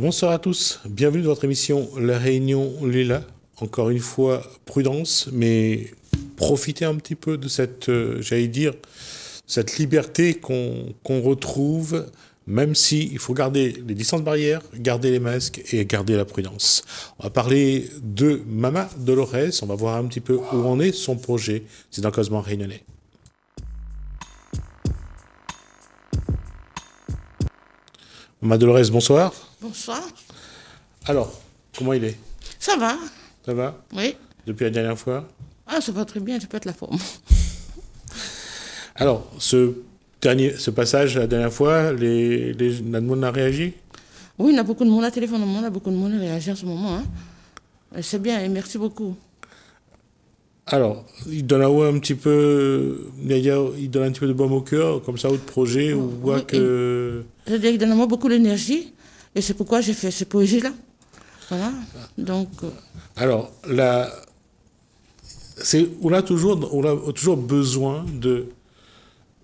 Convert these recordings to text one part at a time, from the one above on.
Bonsoir à tous, bienvenue dans votre émission La Réunion Lila. Encore une fois, prudence, mais profitez un petit peu de cette, j'allais dire, cette liberté qu'on retrouve, même si il faut garder les distances barrières, garder les masques et garder la prudence. On va parler de Mama Dolores, on va voir un petit peu où en est son projet. C'est dans Causement Réunionnais. Mama Dolores, bonsoir. Bonsoir. Alors, comment il est? Ça va? Ça va? Oui. Depuis la dernière fois? Ah, ça va très bien, je pète la forme. Alors, ce passage, la dernière fois, la monde a réagi? Oui, il y a beaucoup de monde à téléphone, il y a beaucoup de monde qui réagit en ce moment. Hein. C'est bien et merci beaucoup. Alors, il donne un petit peu, il donne un petit peu de baume au cœur, comme ça, au projet, on voit Oui, que... C'est-à-dire qu'il donne à moi beaucoup d'énergie et c'est pourquoi j'ai fait ces poésies-là. Voilà. Donc... Alors, on a toujours besoin de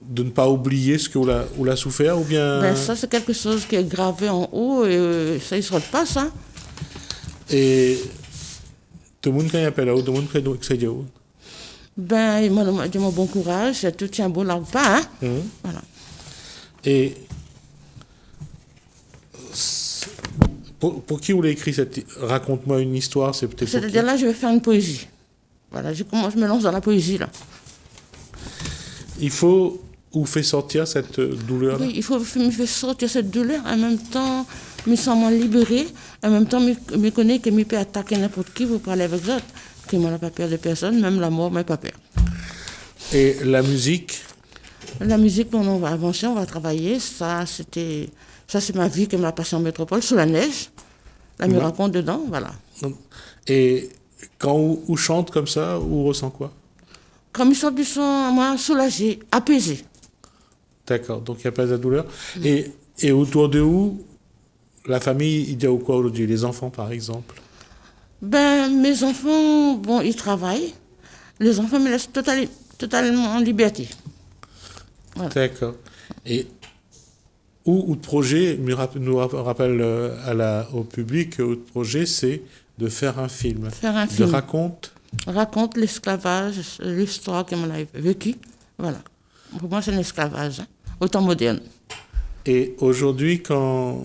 ne pas oublier ce qu'on a souffert, ou bien... Ben, ça, c'est quelque chose qui est gravé en haut et ça, il ne se rate pas, ça. Et tout le monde qui appelle là, tout le monde qui sait où. Ben, il m'a dit mon bon courage, tout tient bon là pas, hein. Voilà. Et pour qui vous l'avez écrit cette Raconte-moi une histoire, c'est peut-être... C'est-à-dire là, je vais faire une poésie. Voilà, je me lance dans la poésie, là. Il faut ou fait sortir cette douleur-là. Oui, il faut me faire sortir cette douleur, en même temps, me sentir libéré, en même temps, me connaître que je peux attaquer n'importe qui, vous parlez avec d'autres, que moi, je n'ai pas peur de personne, même la mort, je n'ai pas peur. Et la musique? La musique, on va avancer, on va travailler, ça, c'est ma vie que m'a passée en métropole, sous la neige. Là, me raconte dedans, voilà. Et quand on chante comme ça, on ressent quoi? Quand ils sont moi, soulagés, apaisés. D'accord, donc il n'y a pas de douleur. Et autour de où, la famille, il dit quoi aujourd'hui? Les enfants, par exemple? Ben, mes enfants, bon, ils travaillent. Les enfants me laissent totalement en liberté. Voilà. D'accord. Et où le projet, nous rappelle au public, le projet, c'est de faire un film. Faire un film. Raconte l'esclavage, l'histoire qu'on a vécue. Voilà. Pour moi, c'est un esclavage, hein, au temps moderne. Et aujourd'hui, quand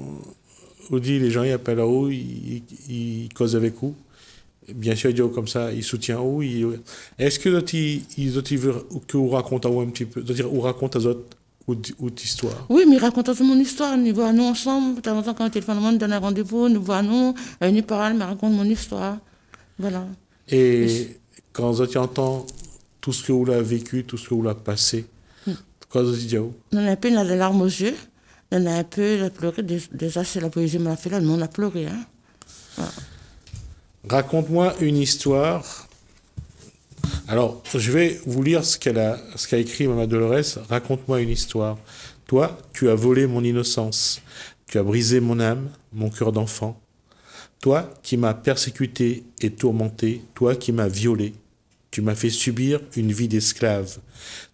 on dit les gens ils appellent à où, ils causent avec vous, bien sûr, ils disent comme ça, ils soutiennent où. Est-ce que ils veulent que vous racontez un petit peu, c'est-à-dire, ou racontent aux autres ou d'histoire? Oui, mais ils racontent tout mon histoire. Nous voient nous ensemble. De temps en temps, quand le téléphone donne un rendez-vous, nous voient nous, ils parlent, me racontent mon histoire. Voilà. Et quand vous entendez tout ce que vous avez vécu, tout ce que vous avez passé, quand vous dites où? On a un peu des larmes aux yeux. On a un peu pleuré. Déjà, c'est la poésie m'a fait là, mais on a pleuré. Hein. Voilà. Raconte-moi une histoire. Alors, je vais vous lire ce qu'a écrit Mama Dolores. Raconte-moi une histoire. Toi, tu as volé mon innocence. Tu as brisé mon âme, mon cœur d'enfant. Toi qui m'as persécuté et tourmenté. Toi qui m'as violé. Tu m'as fait subir une vie d'esclave.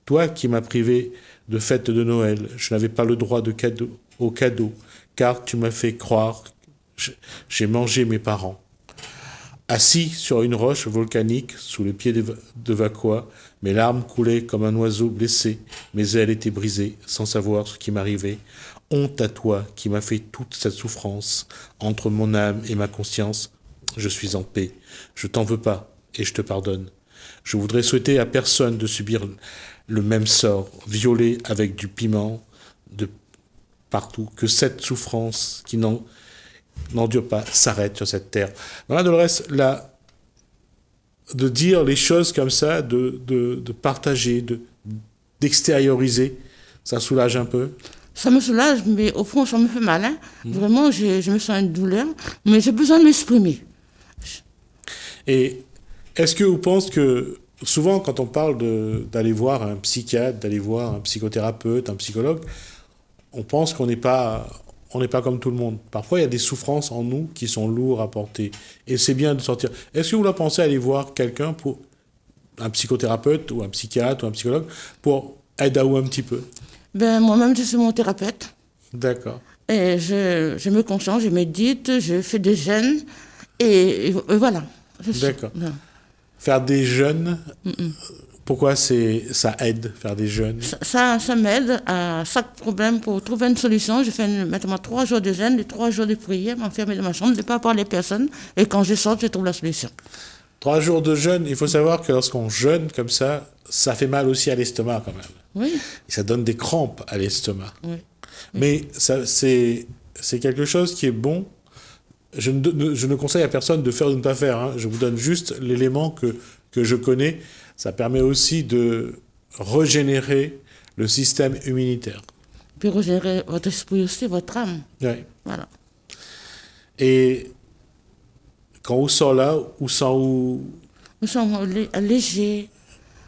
Toi qui m'as privé de fête de Noël. Je n'avais pas le droit au cadeau, car tu m'as fait croire j'ai mangé mes parents. Assis sur une roche volcanique, sous les pieds de Vacois, mes larmes coulaient comme un oiseau blessé, mes ailes étaient brisées, sans savoir ce qui m'arrivait. Honte à toi qui m'as fait toute cette souffrance, entre mon âme et ma conscience, je suis en paix. Je t'en veux pas, et je te pardonne. Je voudrais souhaiter à personne de subir le même sort, violé avec du piment de partout, que cette souffrance qui n'endure pas, s'arrête sur cette terre. Voilà, Dolores, de dire les choses comme ça, de partager, d'extérioriser, ça soulage un peu? Ça me soulage, mais au fond, ça me fait mal. Hein. Vraiment, je me sens une douleur, mais j'ai besoin de m'exprimer. Et est-ce que vous pensez que, souvent, quand on parle d'aller voir un psychiatre, d'aller voir un psychothérapeute, un psychologue, on pense qu'on n'est pas comme tout le monde. Parfois, il y a des souffrances en nous qui sont lourdes à porter. Et c'est bien de sortir. Est-ce que vous pensez aller voir quelqu'un, un psychothérapeute ou un psychiatre ou un psychologue, pour aider à vous un petit peu? Ben, moi-même, je suis mon thérapeute. D'accord. Et je me concentre, je médite, je fais des jeûnes, et voilà. D'accord. Faire des jeûnes, pourquoi ça aide, faire des jeûnes? Ça m'aide à chaque problème pour trouver une solution. Je fais maintenant 3 jours de jeûne, 3 jours de prière, m'enfermer dans ma chambre, ne pas parler à personne, et quand je sors, je trouve la solution. 3 jours de jeûne, il faut savoir que lorsqu'on jeûne comme ça fait mal aussi à l'estomac quand même. Oui. Et ça donne des crampes à l'estomac. Oui. Mais c'est quelque chose qui est bon. Je ne conseille à personne de faire ou de ne pas faire. Hein. Je vous donne juste l'élément que je connais. Ça permet aussi de régénérer le système immunitaire. Puis régénérer votre esprit aussi, votre âme. Oui. Voilà. Et quand on sort là, on sent où... Nous sommes légers.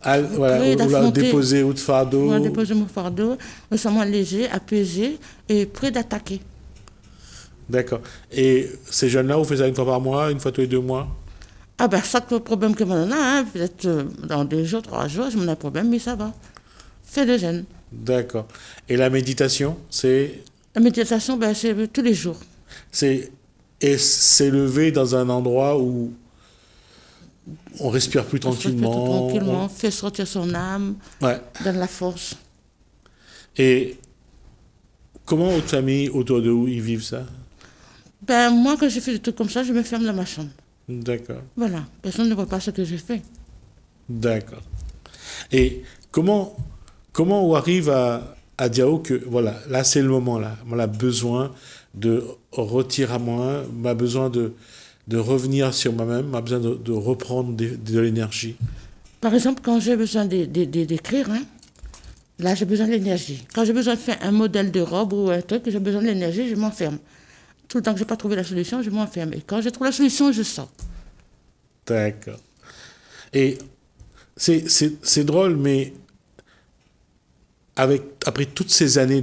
Voilà, déposer ou de fardeau. On a déposé mon fardeau. Nous sommes légers, apaisés et prêts d'attaquer. D'accord. Et ces jeunes-là, vous faites ça une fois par mois, une fois tous les 2 mois? Ah ben, chaque problème que j'en ai, hein, peut-être dans 2 jours, 3 jours, je m'en ai un problème, mais ça va. Fais le jeûne. D'accord. Et la méditation, c'est... La méditation, ben, c'est tous les jours. C'est s'élever dans un endroit où on respire plus tranquillement. Tranquillement, fait sortir son âme, donne la force. Et comment votre famille autour de vous, ils vivent ça? Ben, moi, quand je fais des trucs comme ça, je me ferme dans ma chambre. D'accord. Voilà, personne ne voit pas ce que je fais. D'accord. Et comment on arrive à dire que, voilà, là c'est le moment, là, on a besoin de retirer à moi, on a besoin de revenir sur moi-même, on a besoin de reprendre de l'énergie. Par exemple, quand j'ai besoin d'écrire, hein, là j'ai besoin de l'énergie. Quand j'ai besoin de faire un modèle de robe ou un truc, j'ai besoin de l'énergie, je m'enferme. Tout le temps que je n'ai pas trouvé la solution, je m'enferme. Et quand je trouve la solution, je sors. D'accord. Et c'est drôle, mais après toutes ces années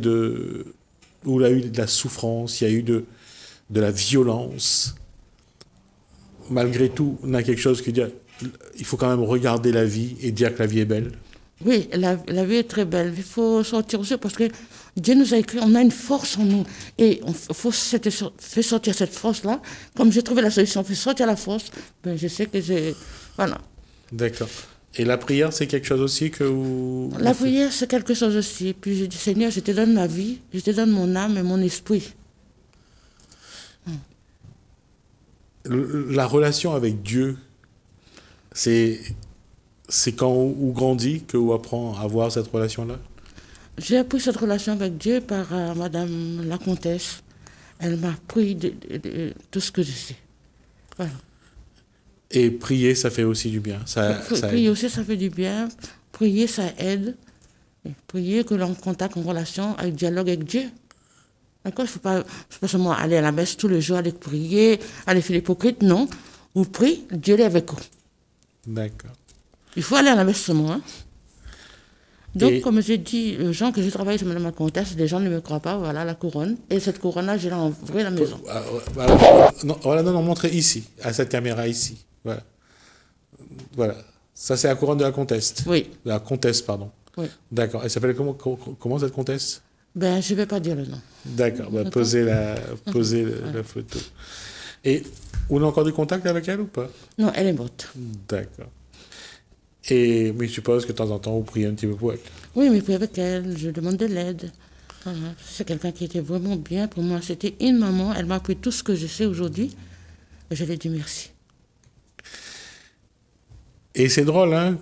où il y a eu de la souffrance, il y a eu de la violence, malgré tout, on a quelque chose qui dit il faut quand même regarder la vie et dire que la vie est belle. Oui, la vie est très belle. Il faut sortir aussi parce que Dieu nous a écrit, on a une force en nous. Et il faut faire sortir cette force-là. Comme j'ai trouvé la solution, faire sortir la force, ben je sais que j'ai... Voilà. D'accord. Et la prière, c'est quelque chose aussi que vous... La prière, c'est quelque chose aussi. Puis j'ai dit, Seigneur, je te donne ma vie, je te donne mon âme et mon esprit. La relation avec Dieu, c'est quand on grandit qu'on apprend à avoir cette relation-là? J'ai appris cette relation avec Dieu par Madame la Comtesse. Elle m'a appris de tout ce que je sais. Voilà. Et prier, ça fait aussi du bien. Prier aussi, ça fait du bien. Prier, ça aide. Et prier, que l'on contacte en relation, avec dialogue avec Dieu. D'accord? Il ne faut pas seulement aller à la messe tous les jours, aller prier, aller faire l'hypocrite. Non. Vous priez, Dieu est avec vous. D'accord. Il faut aller à la messe seulement. Hein? Donc, comme j'ai dit aux gens que je travaille sur Madame la Comtesse, les gens ne me croient pas, voilà la couronne. Et cette couronne-là, je l'ai envoyée à la maison. Non, montrez ici, à cette caméra ici. Voilà. Voilà. Ça, c'est la couronne de la comtesse. Oui. De la comtesse, pardon. Oui. D'accord. Elle s'appelle comment cette comtesse? Ben, je ne vais pas dire le nom. D'accord. Ben, posez la photo. Et on a encore du contact avec elle ou pas? Non, elle est morte. D'accord. Mais je suppose que de temps en temps, vous priez un petit peu pour elle. Oui, mais puis avec elle, je demande de l'aide. Voilà. C'est quelqu'un qui était vraiment bien pour moi. C'était une maman. Elle m'a appris tout ce que je sais aujourd'hui. Et je lui ai dit merci. Et c'est drôle, hein,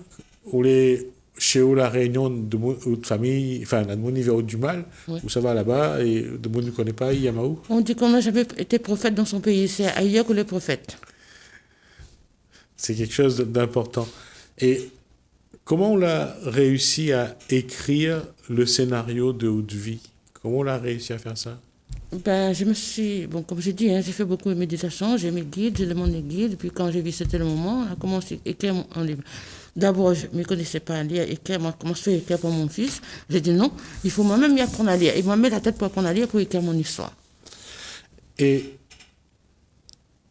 chez où la réunion de famille, enfin, de mon niveau du mal, oui. Où ça va là-bas, et de monde ne connaît pas, Yamaou. On dit qu'on n'a jamais été prophète dans son pays, c'est ailleurs que les prophètes. C'est quelque chose d'important. Et comment on a réussi à écrire le scénario de Haute Vie? Comment on a réussi à faire ça? Ben, comme j'ai dit, hein, j'ai fait beaucoup de méditation, j'ai mes guides, j'ai demandé des guides, puis quand j'ai vu que c'était le moment, on a commencé à écrire mon livre. D'abord, je ne me connaissais pas à lire, écrire, moi, comment je fais écrire pour mon fils? J'ai dit non, il faut moi-même m'y apprendre à lire. Il m'a mis la tête pour apprendre à lire, pour écrire mon histoire. Et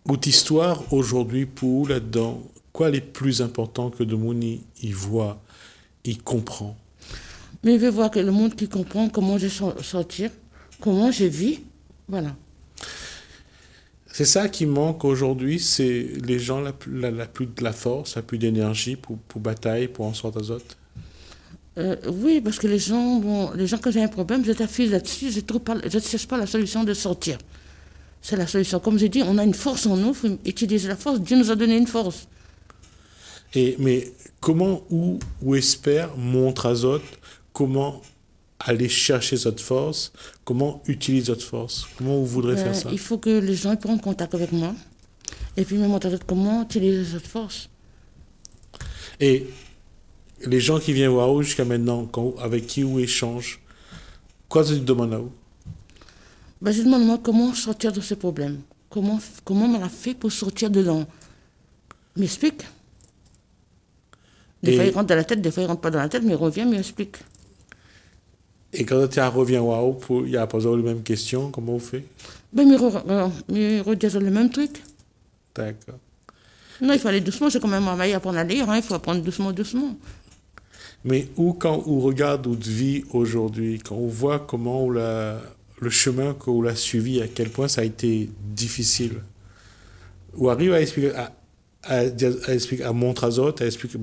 votre histoire, aujourd'hui, pour vous, là-dedans, quoi est plus important que de monde il voit, il comprend? Mais il veut voir que le monde qui comprend comment je sortir, comment je vis, Voilà. C'est ça qui manque aujourd'hui, c'est les gens la plus de la force, la plus d'énergie pour batailler, pour en sortir d'azote. Oui, parce que les gens, bon, quand j'ai un problème, je t'affiche là-dessus, je ne cherche pas la solution de sortir. C'est la solution. Comme j'ai dit, on a une force en nous, il faut utiliser la force. Dieu nous a donné une force. Mais comment, où espère, montre azote, comment aller chercher cette force, comment utiliser cette force, comment vous voudrez faire ça? Il faut que les gens prennent contact avec moi et puis me montrer comment utiliser cette force. Et les gens qui viennent voir où jusqu'à maintenant, avec qui vous échange, quoi tu demandes à vous? Ben, je demande moi comment sortir de ce problème. Comment on a fait pour sortir dedans. M'explique. Des fois, il rentre dans la tête, des fois, il rentre pas dans la tête, mais il revient, mais il explique. Et quand tu reviens waouh, il y a pas les mêmes questions, comment vous faites? Ben, mais redire le même truc. D'accord. Non, il faut aller doucement, c'est quand même un à apprendre à lire, hein, il faut apprendre doucement, doucement. Mais quand on regarde votre vie aujourd'hui, quand on voit comment le chemin qu'on a suivi, à quel point ça a été difficile, on arrive à expliquer, à montrer aux autres, à expliquer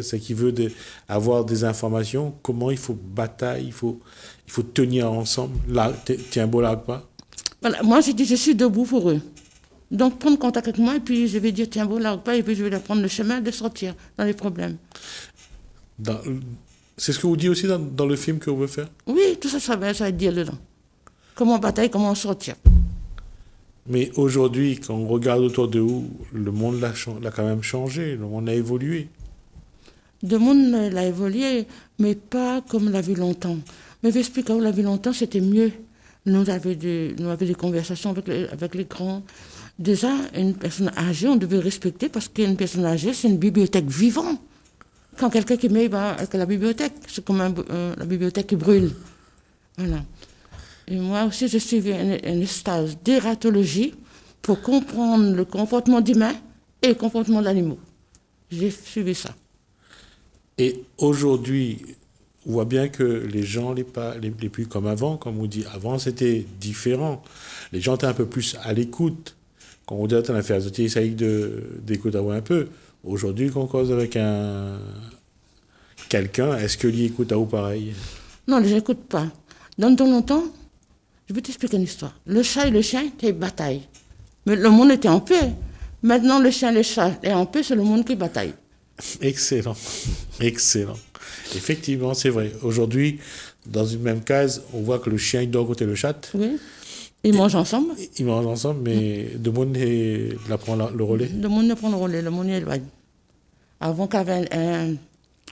ce qui veut avoir des informations, comment il faut batailler, il faut tenir ensemble. Là, tiens, beau là pas. Voilà, moi, j'ai dit, je suis debout pour eux. Donc, prendre contact avec moi, et puis je vais dire, tiens, bon, là, pas, et puis je vais leur prendre le chemin de sortir dans les problèmes. C'est ce que vous dites aussi dans le film que vous veut faire? Oui, tout ça, ça va être dire dedans. Comment batailler, comment sortir. Mais aujourd'hui, quand on regarde autour de vous, le monde l'a quand même changé, le monde a évolué. Le monde a évolué, mais pas comme on l'a vu longtemps. Mais je explique, quand on l'a vu longtemps, c'était mieux. Nous avions des conversations avec les grands. Déjà, une personne âgée, on devait respecter parce qu'une personne âgée, c'est une bibliothèque vivante. Quand quelqu'un qui met avec la bibliothèque, c'est comme la bibliothèque qui brûle. Voilà. Et moi aussi, j'ai suivi un stage d'ératologie pour comprendre le comportement d'humain et le comportement d'animaux. J'ai suivi ça. Et aujourd'hui, on voit bien que les gens les plus comme avant, comme on dit, avant c'était différent. Les gens étaient un peu plus à l'écoute. Quand on dit on a fait azoter, essaye d'écouter un peu. Aujourd'hui, quand on cause avec quelqu'un, est-ce que lui écoute à vous pareil? Non, je n'écoute pas. Dans ton longtemps, je vais t'expliquer une histoire. Le chat et le chien étaient bataille. Mais le monde était en paix. Maintenant, le chien et le chat est en paix, c'est le monde qui bataille. Excellent. Excellent. Effectivement, c'est vrai. Aujourd'hui, dans une même case, on voit que le chien il dort côté le chat. Oui. Ils mangent ensemble. Ils mangent ensemble, mais le monde prend le relais. Le monde ne prend le relais, le monde est éloigné. Avant qu'il y avait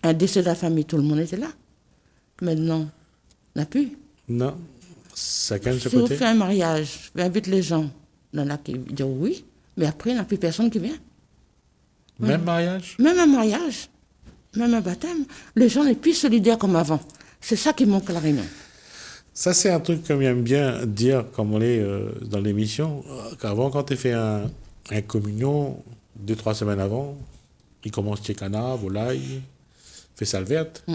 un décès de la famille, tout le monde était là. Maintenant, on n'a plus. Non, chacun de ce côté. Si on fait un mariage, on invite les gens. Il y en a qui disent oui, mais après, il n'y a plus personne qui vient. Même mariage? Même un mariage, même un baptême. Les gens sont plus solidaires comme avant. C'est ça qui manque à la Réunion. Ça, c'est un truc que j'aime bien dire, comme on est dans l'émission, qu'avant, quand tu fais un communion, 2-3 semaines avant, il commence chez canard, volaille, fait salle verte. Tout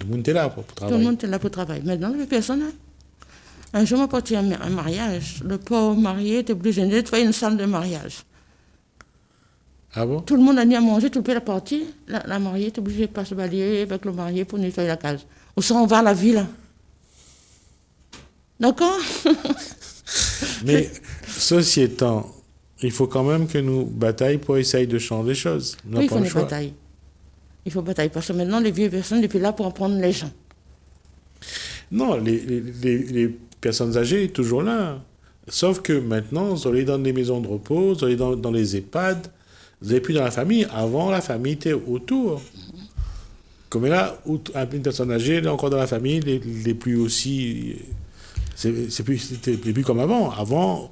le monde est là pour travailler. Tout le monde est là pour travailler. Maintenant, il n'y a personne. Un jour, on m'a parti à un mariage. Le pauvre marié était obligé de nettoyer une salle de mariage. Ah bon? Tout le monde a mis à manger, tout le pays est parti. La mariée est obligée de passer balayer avec le marié pour nettoyer la case. Ou ça, on va à la ville. D'accord? Mais ceci étant, il faut quand même que nous bataillions pour essayer de changer les choses. Oui, il faut une bataille. Il faut batailler parce que maintenant, les vieilles personnes, depuis là, pour apprendre les gens. Non, les personnes âgées, toujours là. Sauf que maintenant, vous allez dans des maisons de repos, vous allez dans les EHPAD, vous n'êtes plus dans la famille. Avant, la famille était autour. Comme là, une personne âgée, elle est encore dans la famille, les plus aussi... C'était plus comme avant. Avant,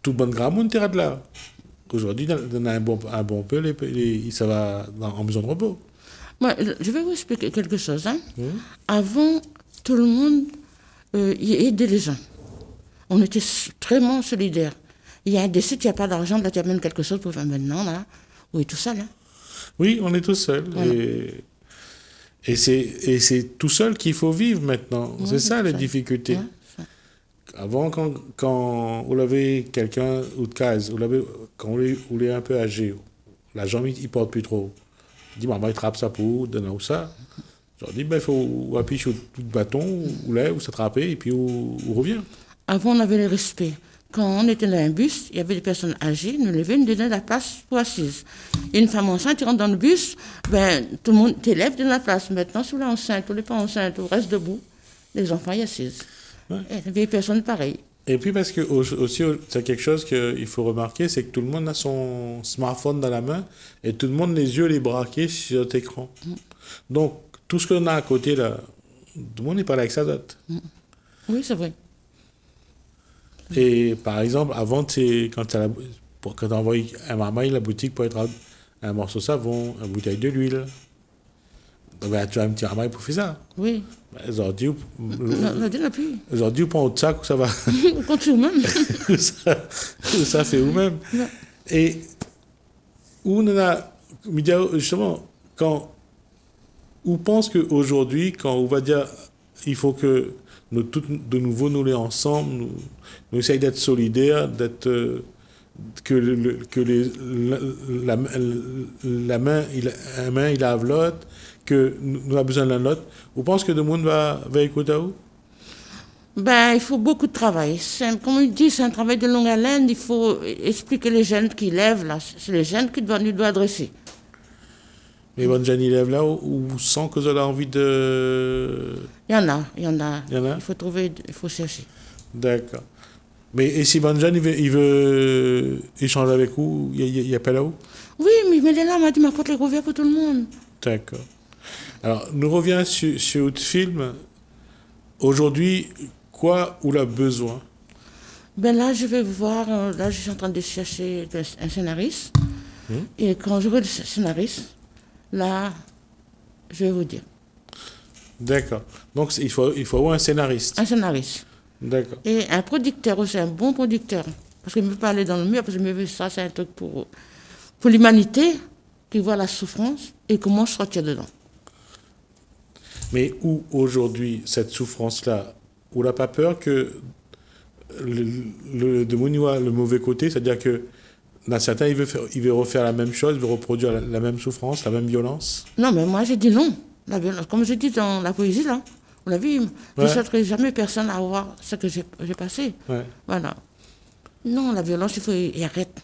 tout le monde grand monde était de là. Aujourd'hui, on a un bon peu, ça va en maison de repos. Moi, je vais vous expliquer quelque chose. Hein. Avant, tout le monde aidait les gens. On était vraiment solidaires. Il y a un décès, il n'y a pas d'argent, là tu amènes quelque chose pour faire maintenant, là. Oui, tout seul. Hein. Oui, on est tout seul. Voilà. Et c'est tout seul qu'il faut vivre maintenant. Oui, c'est ça la difficulté. Ouais, Avant, quand vous avez quelqu'un ou de case, quand vous est un peu âgé, la jambe, il porte plus trop. Il dit, maman, il trappe ça pour donner ou ça. Je leur dis, ben, il faut appuyer sur tout le bâton, ou là, ou s'attraper, et puis on revient. Avant, on avait le respect. Quand on était dans un bus, il y avait des personnes âgées, nous levaient, nous donnaient la place pour assise. Et une femme enceinte, tu rentres dans le bus, ben, tout le monde t'élève, donne la place. Maintenant, si vous êtes enceinte, ou les pas enceintes, ou reste debout, les enfants y assisent. Ouais. Et les vieilles personnes, pareil. Et puis parce que aussi, c'est quelque chose qu'il faut remarquer, c'est que tout le monde a son smartphone dans la main, et tout le monde les yeux les braqués sur cet écran. Donc, tout ce qu'on a à côté, là, tout le monde n'est pas là avec sa dot. Oui, c'est vrai. Et par exemple, avant, quand tu envoies un marmaille à la boutique pour être un morceau de savon, une bouteille de l'huile, ben, tu as un petit marmaille pour faire ça. Oui. Ben, aujourd'hui, Aujourd'hui, on prend au sac où ça va. on compte nous-mêmes. ça fait nous-mêmes. Et où on a, justement, on pense qu'aujourd'hui, quand on va dire il faut que nous, de nouveau, nous les ensemble, nous essayons d'être solidaires, la main, il lave l'autre, que nous avons besoin de l'un l'autre. Vous pensez que le monde va écouter à vous? Ben, il faut beaucoup de travail. Comme on dit, c'est un travail de longue haleine. Il faut expliquer les jeunes qui lèvent, là. C'est les jeunes qui nous doivent adresser. Mais bonnes jeunes, ils lèvent là où sans que vous avez envie de... Il y en a. Il y en a? Il faut trouver, il faut chercher. D'accord. Mais et si bonne jeune, il veut échanger avec vous, il appelle à vous? Oui, mais il est là, m'a dit, ma porte est ouverte pour tout le monde. D'accord. Alors, nous revenons sur votre film. Aujourd'hui, quoi ou a besoin? Ben là, je vais voir, là, je suis en train de chercher un scénariste. Et quand j'aurai le scénariste, là, je vais vous dire. D'accord. Donc, il faut avoir un scénariste. Un scénariste. D'accord. Et un producteur aussi, un bon producteur. Parce qu'il ne veut pas aller dans le mur, parce qu'il me veut ça, c'est un truc pour l'humanité, qui voit la souffrance et comment sortir dedans. Mais où aujourd'hui, cette souffrance-là, on n'a pas peur que le mauvais côté, c'est-à-dire que dans certains, il veut refaire la même chose, il veut reproduire la même souffrance, la même violence? Non, mais moi, j'ai dit non. La violence, comme je dis dans la poésie, là, on l'a vu, je ne souhaiterais jamais personne à avoir ce que j'ai passé. Ouais. Voilà. Non, la violence, il faut y arrêter.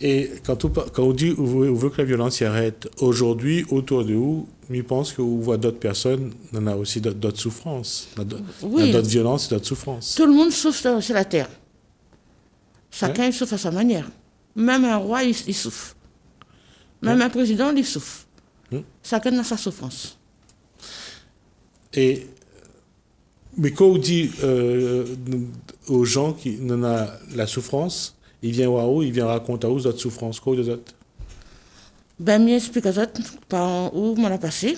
Et quand on dit on veut que la violence y arrête, aujourd'hui, autour de vous, je pense que vous voyez d'autres personnes, on a aussi d'autres souffrances, Oui. d'autres violences et d'autres souffrances. Tout le monde souffre sur la terre. Chacun il souffre à sa manière. Même un roi, il souffre. Même un président, il souffre. Chacun a sa souffrance. Mais quand on dit aux gens qui n'ont pas la souffrance, ils viennent voir où, ils viennent raconter à où d'autres souffrances, quoi des autres? Ben, mieux expliquer aux autres par où on l'a passé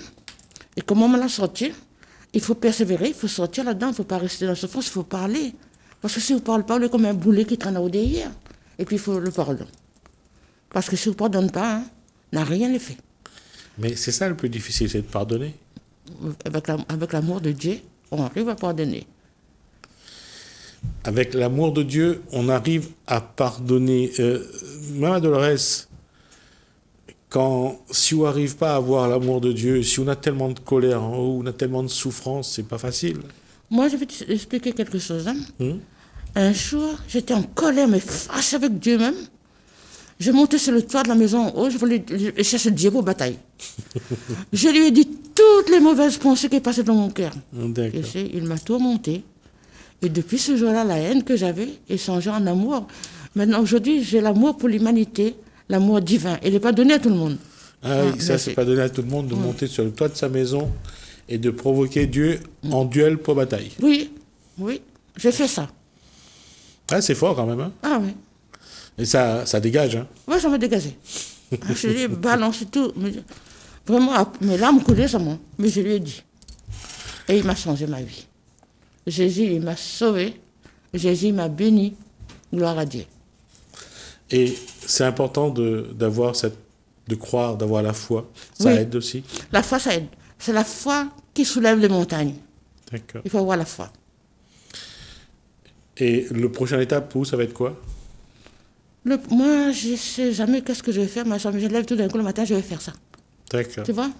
et comment on l'a sorti. Il faut persévérer, il faut sortir là-dedans, il ne faut pas rester dans la souffrance, il faut parler. Parce que si vous ne parlez pas, vous êtes comme un boulet qui traîne au derrière. Et puis il faut le pardon. Parce que si vous ne pardonnez pas, on n'a rien ne fait. Mais c'est ça le plus difficile, c'est de pardonner. Avec l'amour de Dieu, on arrive à pardonner. Avec l'amour de Dieu, on arrive à pardonner. Maman Dolores, si on n'arrive pas à avoir l'amour de Dieu, si on a tellement de colère en haut, on a tellement de souffrance, c'est pas facile. Moi, je vais t'expliquer quelque chose. Un jour, j'étais en colère, mais fâche avec Dieu même. Je montais sur le toit de la maison en haut, je voulais chercher Dieu pour bataille. Je lui ai dit toutes les mauvaises pensées qui passaient dans mon cœur. Et il m'a tourmenté. Et depuis ce jour-là, la haine que j'avais est changée en amour. Maintenant, aujourd'hui, j'ai l'amour pour l'humanité, l'amour divin. Il n'est pas donné à tout le monde. Ah oui, ça, c'est pas donné à tout le monde de monter sur le toit de sa maison et de provoquer Dieu en duel pour bataille. Oui, oui, j'ai fait ça. Ah, c'est fort quand même. Hein? Ah oui. Et ça dégage. Hein? Oui, ça m'a dégagé. Je lui ai balancé tout. Vraiment, mes larmes coulaient sur moi. Mais je lui ai dit. Et il m'a changé ma vie. Jésus, il m'a sauvé. Jésus m'a béni. Gloire à Dieu. Et c'est important de croire, d'avoir la foi. Ça aide aussi. La foi, ça aide. C'est la foi qui soulève les montagnes. D'accord. Il faut avoir la foi. Et le prochaine étape, pour vous, ça va être quoi? Moi, je ne sais jamais qu'est-ce que je vais faire. Moi, je me lève tout d'un coup le matin, je vais faire ça. D'accord. Tu vois?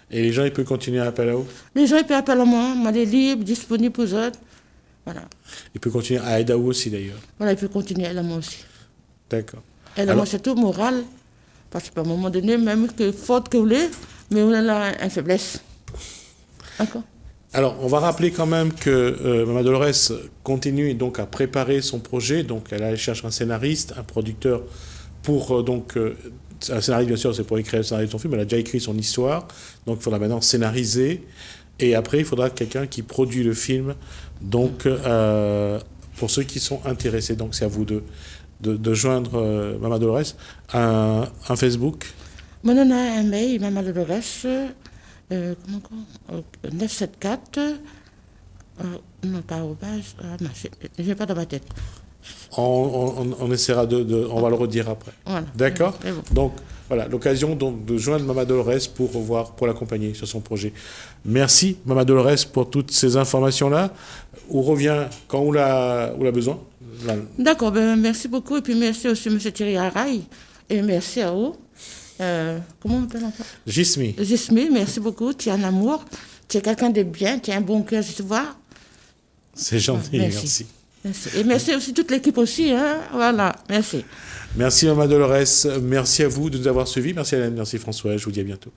Et les gens, ils peuvent continuer à appeler à vous? Les gens, ils peuvent appeler à moi. Moi, les libre, disponible pour eux autres. Voilà. Ils peuvent continuer à aider à vous aussi, d'ailleurs. Voilà, ils peuvent continuer à moi aussi. D'accord. Et moi, c'est tout moral. Parce qu'à un moment donné, même que faute que vous voulez, mais on a là une faiblesse. D'accord. Alors, on va rappeler quand même que Mama Dolores continue donc à préparer son projet. Donc, elle cherche un scénariste, un producteur pour un scénariste, bien sûr, c'est pour écrire le scénario de son film. Elle a déjà écrit son histoire, donc il faudra maintenant scénariser. Et après, il faudra quelqu'un qui produit le film. Donc, pour ceux qui sont intéressés, donc c'est à vous de joindre Mama Dolores. Un Facebook. Moi, on a un mail, Mama Dolores. 974, non pas au base, j'ai pas dans ma tête. On essaiera on va le redire après. Voilà. D'accord. Bon. Donc voilà, l'occasion de joindre Mama Dolores pour l'accompagner sur son projet. Merci Mama Dolores pour toutes ces informations-là. On revient quand on l'a besoin. D'accord, merci beaucoup et puis merci aussi M. Thierry Araï et merci à vous. Comment on appelle ça? Gismi. Gismi, merci beaucoup. Tu es un amour, tu es quelqu'un de bien, tu as un bon cœur, je te vois. C'est gentil, merci. Et merci aussi toute l'équipe aussi, hein. Voilà, merci. Merci Mama Dolores, merci à vous de nous avoir suivis, merci Hélène, merci François, je vous dis à bientôt.